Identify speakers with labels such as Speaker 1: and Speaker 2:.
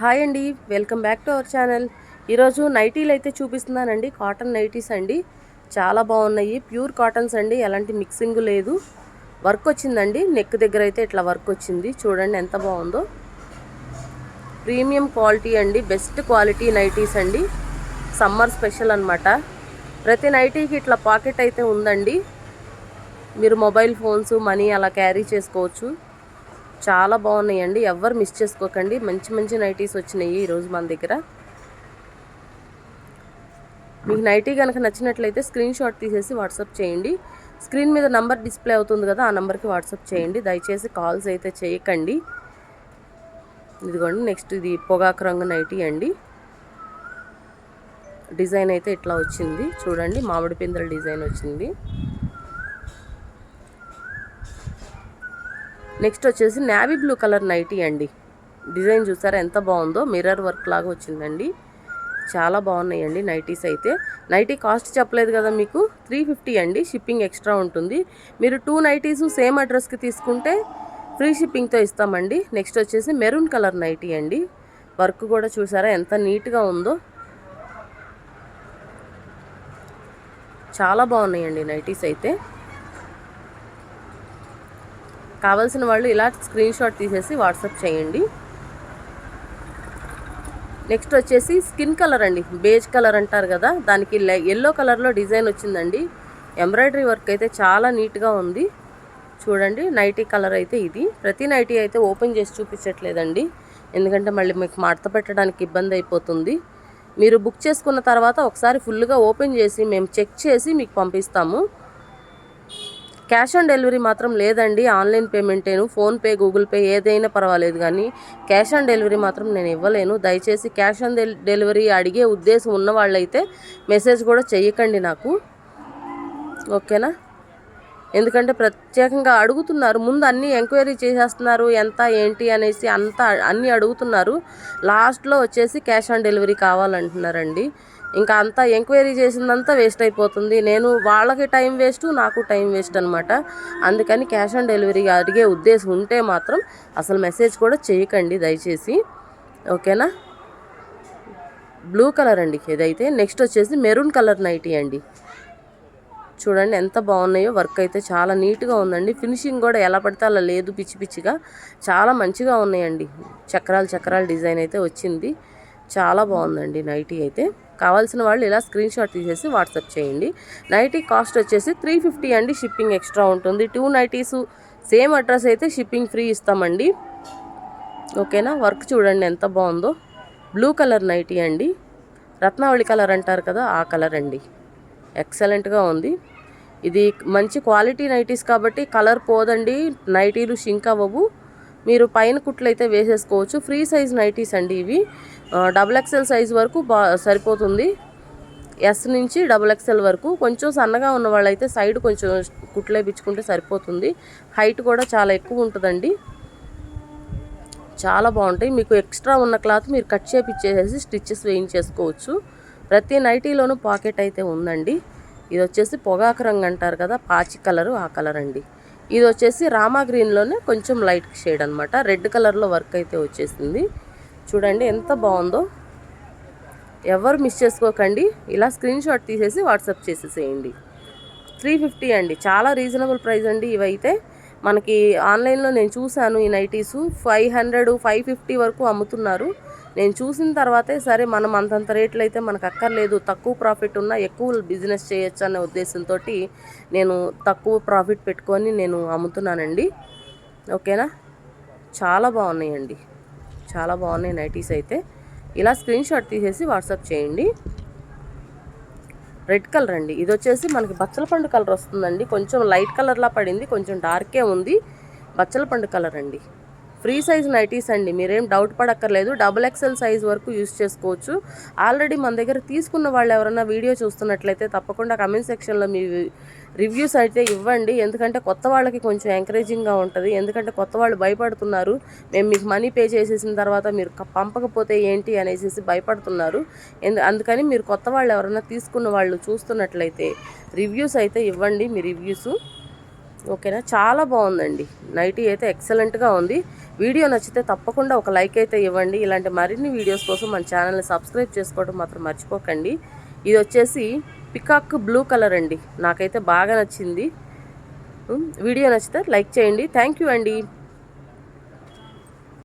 Speaker 1: Hi అండి, welcome back to our channel. ఈరోజు నైటీలు అయితే చూపిస్తున్నానండి. కాటన్ నైటీస్ అండి, చాలా బాగున్నాయి. ప్యూర్ కాటన్స్ అండి, ఎలాంటి మిక్సింగ్ లేదు. వర్క్ వచ్చిందండి, నెక్ దగ్గర అయితే ఇట్లా వర్క్ వచ్చింది. చూడండి ఎంత బాగుందో. ప్రీమియం క్వాలిటీ అండి, బెస్ట్ క్వాలిటీ నైటీస్ అండి. సమ్మర్ స్పెషల్ అనమాట. ప్రతి నైటీకి ఇట్లా పాకెట్ అయితే ఉందండి. మీరు మొబైల్ ఫోన్స్, మనీ అలా క్యారీ చేసుకోవచ్చు. చాలా బాగున్నాయండి, ఎవ్వరు మిస్ చేసుకోకండి. మంచి మంచి నైటీస్ వచ్చినాయి ఈరోజు మన దగ్గర. మీకు నైటీ కనుక నచ్చినట్లయితే స్క్రీన్ షాట్ తీసేసి వాట్సాప్ చేయండి. స్క్రీన్ మీద నంబర్ డిస్ప్లే అవుతుంది కదా, ఆ నెంబర్కి వాట్సాప్ చేయండి. దయచేసి కాల్స్ అయితే చేయకండి. ఇదిగోండి, నెక్స్ట్ ఇది పొగాకు రంగు నైటీ అండి. డిజైన్ అయితే ఇట్లా వచ్చింది చూడండి, మామిడి పిందెల డిజైన్ వచ్చింది. నెక్స్ట్ వచ్చేసి నేవీ బ్లూ కలర్ నైటీ అండి. డిజైన్ చూసారా ఎంత బాగుందో, మిర్రర్ వర్క్ లాగా వచ్చిందండి. చాలా బాగున్నాయండి నైటీస్ అయితే. నైటీ కాస్ట్ చెప్పలేదు కదా మీకు, 350 అండి. షిప్పింగ్ ఎక్స్ట్రా ఉంటుంది. మీరు 2 నైటీస్ సేమ్ అడ్రస్కి తీసుకుంటే ఫ్రీ షిప్పింగ్తో ఇస్తామండి. నెక్స్ట్ వచ్చేసి మెరూన్ కలర్ నైటీ అండి. వర్క్ కూడా చూసారా ఎంత నీట్గా ఉందో. చాలా బాగున్నాయండి నైటీస్ అయితే. కావాల్సిన వాళ్ళు ఇలా స్క్రీన్ షాట్ తీసేసి వాట్సాప్ చేయండి. నెక్స్ట్ వచ్చేసి స్కిన్ కలర్ అండి, బేజ్ కలర్ అంటారు కదా, దానికి ఎల్లో కలర్లో డిజైన్ వచ్చిందండి. ఎంబ్రాయిడరీ వర్క్ అయితే చాలా నీట్గా ఉంది. చూడండి, నైటీ కలర్ అయితే ఇది. ప్రతి నైటీ అయితే ఓపెన్ చేసి చూపించట్లేదండి, ఎందుకంటే మళ్ళీ మీకు మడత పెట్టడానికి ఇబ్బంది అయిపోతుంది. మీరు బుక్ చేసుకున్న తర్వాత ఒకసారి ఫుల్గా ఓపెన్ చేసి మేము చెక్ చేసి మీకు పంపిస్తాము. క్యాష్ ఆన్ డెలివరీ మాత్రం లేదండి, ఆన్లైన్ పేమెంటేను. ఫోన్పే, గూగుల్ పే ఏదైనా పర్వాలేదు, కానీ క్యాష్ ఆన్ డెలివరీ మాత్రం నేను ఇవ్వలేను. దయచేసి క్యాష్ ఆన్ డెలివరీ అడిగే ఉద్దేశం ఉన్న వాళ్ళైతే మెసేజ్ కూడా చెయ్యకండి నాకు, ఓకేనా? ఎందుకంటే ప్రత్యేకంగా అడుగుతున్నారు, ముందు అన్నీ ఎంక్వైరీ చేసేస్తున్నారు, ఎంత ఏంటి అనేసి అన్నీ అడుగుతున్నారు. లాస్ట్లో వచ్చేసి క్యాష్ ఆన్ డెలివరీ కావాలంటున్నారండి. ఇంకా అంతా ఎంక్వైరీ చేసిందంతా వేస్ట్ అయిపోతుంది. వాళ్ళకి టైం వేస్ట్, నాకు టైం వేస్ట్ అనమాట. అందుకని క్యాష్ ఆన్ డెలివరీ అడిగే ఉద్దేశం ఉంటే మాత్రం అసలు మెసేజ్ కూడా చేయకండి దయచేసి, ఓకేనా? బ్లూ కలర్ అండి ఇదైతే. నెక్స్ట్ వచ్చేసి మెరూన్ కలర్ నైటీ అండి. చూడండి ఎంత బాగున్నాయో. వర్క్ అయితే చాలా నీట్గా ఉందండి. ఫినిషింగ్ కూడా ఎలా పడితే అలా లేదు, పిచ్చి పిచ్చిగా. చాలా మంచిగా ఉన్నాయండి. చక్రాల డిజైన్ అయితే వచ్చింది. చాలా బాగుందండి నైటీ అయితే. కావాల్సిన వాళ్ళు ఇలా స్క్రీన్ షాట్ తీసేసి వాట్సాప్ చేయండి. నైటీ కాస్ట్ వచ్చేసి 350 అండి. షిప్పింగ్ ఎక్స్ట్రా ఉంటుంది. 2 నైటీస్ సేమ్ అడ్రస్ అయితే షిప్పింగ్ ఫ్రీ ఇస్తామండి, ఓకేనా? వర్క్ చూడండి ఎంత బాగుందో. బ్లూ కలర్ నైటీ అండి, రత్నావళి కలర్ అంటారు కదా, ఆ కలర్ అండి. ఎక్సలెంట్గా ఉంది. ఇది మంచి క్వాలిటీ నైటీస్ కాబట్టి కలర్ పోదండి, నైటీలు షింక్ అవ్వవు. మీరు పైన కుట్లు అయితే వేసేసుకోవచ్చు. ఫ్రీ సైజ్ నైటీస్ అండి ఇవి. XXL సైజ్ వరకు సరిపోతుంది. ఎస్ నుంచి XXL వరకు. కొంచెం సన్నగా ఉన్న వాళ్ళైతే సైడ్ కొంచెం కుట్లు వేయించుకుంటే సరిపోతుంది. హైట్ కూడా చాలా ఎక్కువ ఉంటుందండి. చాలా బాగుంటాయి. మీకు ఎక్స్ట్రా ఉన్న క్లాత్ మీరు కట్ చేపిచ్చేసేసి స్టిచ్చెస్ వేయించేసుకోవచ్చు. ప్రతి నైటీలోనూ పాకెట్ అయితే ఉందండి. ఇది వచ్చేసి పొగాకు రంగు అంటారు కదా, పాచి కలరు, ఆ కలర్ అండి. ఇది వచ్చేసి రామా గ్రీన్లోనే కొంచెం లైట్ షేడ్ అనమాట. రెడ్ కలర్లో వర్క్ అయితే వచ్చేసింది. చూడండి ఎంత బాగుందో. ఎవరు మిస్ చేసుకోకండి. ఇలా స్క్రీన్ షాట్ తీసేసి వాట్సాప్ చేసేసేయండి. 350 అండి, చాలా రీజనబుల్ ప్రైస్ అండి. ఇవైతే మనకి ఆన్లైన్లో నేను చూశాను, ఈ నైటీసు 500, 550 వరకు అమ్ముతున్నారు. నేను చూసిన తర్వాతే సరే, మనం అంతంత రేట్లు అయితే మనకు అక్కర్లేదు, తక్కువ ప్రాఫిట్ ఉన్నా ఎక్కువ బిజినెస్ చేయొచ్చు అనే ఉద్దేశంతో నేను తక్కువ ప్రాఫిట్ పెట్టుకొని నేను అమ్ముతున్నానండి, ఓకేనా? చాలా బాగున్నాయండి, చాలా బాగున్నాయి నైటీస్ అయితే. ఇలా స్క్రీన్ షాట్ తీసేసి వాట్సాప్ చేయండి. రెడ్ కలర్ అండి, ఇది వచ్చేసి మనకి బచ్చల పండు కలర్ వస్తుందండి. కొంచెం లైట్ కలర్లా పడింది, కొంచెం డార్కే ఉంది. బచ్చల పండు కలర్ అండి. ఫ్రీ సైజ్ నైటీస్ అండి, మీరేం డౌట్ పడక్కర్లేదు. XXL సైజ్ వరకు యూస్ చేసుకోవచ్చు. ఆల్రెడీ మన దగ్గర తీసుకున్న వాళ్ళు ఎవరైనా వీడియో చూస్తున్నట్లయితే తప్పకుండా కమెంట్ సెక్షన్లో మీ రివ్యూస్ అయితే ఇవ్వండి. ఎందుకంటే కొత్త వాళ్ళకి కొంచెం ఎంకరేజింగ్గా ఉంటుంది. ఎందుకంటే కొత్త వాళ్ళు భయపడుతున్నారు, మేము మీకు మనీ పే చేసేసిన తర్వాత మీరు పంపకపోతే ఏంటి అనేసి భయపడుతున్నారు. అందుకని మీరు కొత్త వాళ్ళు ఎవరైనా తీసుకున్న వాళ్ళు చూస్తున్నట్లయితే రివ్యూస్ అయితే ఇవ్వండి, మీ రివ్యూస్, ఓకేనా, చాలా బాగుందండి. నైటీ అయితే ఎక్సలెంట్గా ఉంది. వీడియో నచ్చితే తప్పకుండా ఒక లైక్ అయితే ఇవ్వండి. ఇలాంటి మరిన్ని వీడియోస్ కోసం మన ఛానల్ని సబ్స్క్రైబ్ చేసుకోవడం మాత్రం మర్చిపోకండి. ఇది వచ్చేసి పికాక్ బ్లూ కలర్ అండి, నాకైతే బాగా నచ్చింది. వీడియో నచ్చితే లైక్ చేయండి. థ్యాంక్ యూ అండి.